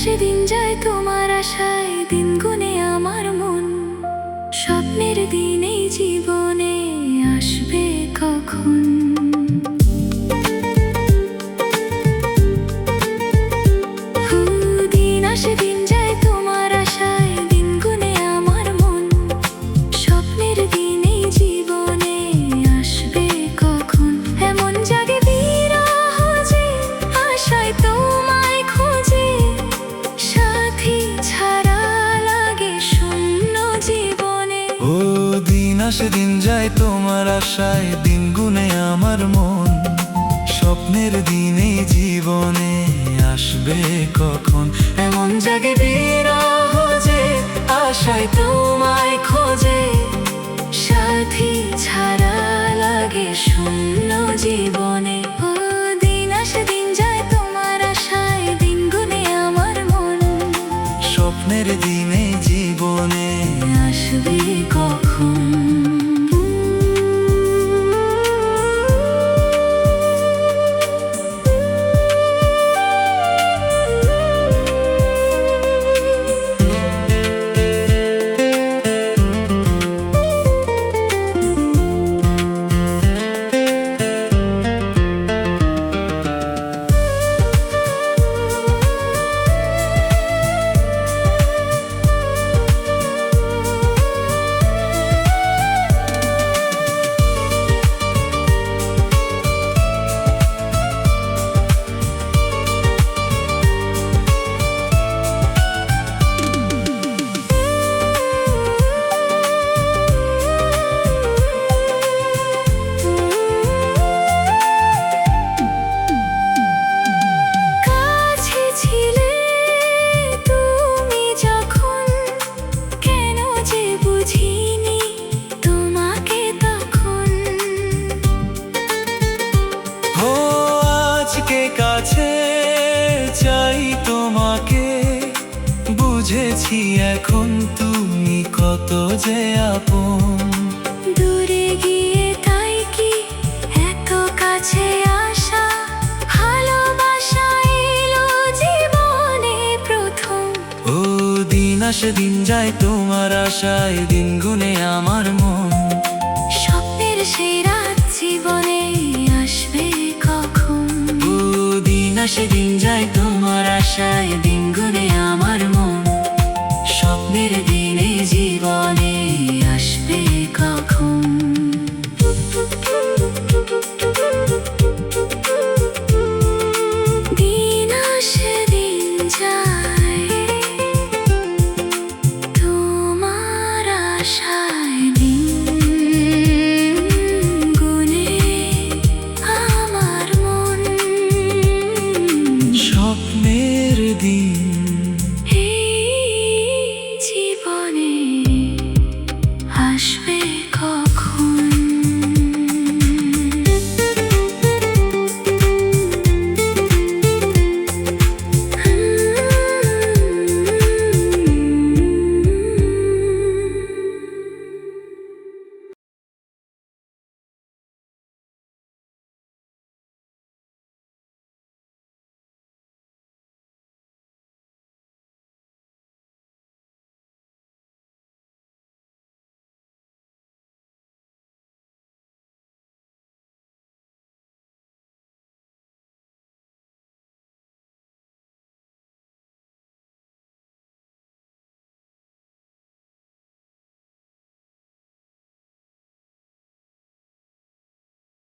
আসে দিন যায় তোমার আশায়, দিন গুনে আমার মন। স্বপ্নের দিন এই জীবনে আসবে কখন? দিন আসে দিন যায় তোমার আশায়, দিন গুনে আমার মন। স্বপ্নের দিন এই জীবনে আসবে কখন? এমন জাগে বিরহ যে আশায় তোমায় খোঁজে, সাথী ছাড়া লাগে শূন্য জীবনে। ও দিন আসে দিন যায় তোমার আশায়, দিন গুনে আমার মন। স্বপ্নের দিন এই জীবনে আসবে কখন? এমন জাগে বিরহ যে আশায় তোমায় খোঁজে, সাথী ছাড়া লাগে শূন্য জীবনে। ও দিন আসে দিন যায় তোমার আশায়, দিন গুনে আমার মন। স্বপ্নের দিন এই জীবনে আসবে কখন? কাছে চাই তোমাকে, বুঝেছি এখন তুমি কত যে আপন। দূরে গিয়ে তাই কি এত কাছে আসা, ভালোবাসা এলো জীবনে প্রথম। ও দিন আসে দিন যায় তোমার আশায়, দিন গুনে আমার মন। স্বপ্নের সেই রাত জীবনে আসবে কখন? আসে দিন যায় তোমার আশায়, দিন গুনে আমার মন। স্বপ্নের দিনে জীবনে আসবে কখন? দিন আসে দিন যায় তোমার আশায়, দিন গুনে আমার মন। স্বপ্নের দিন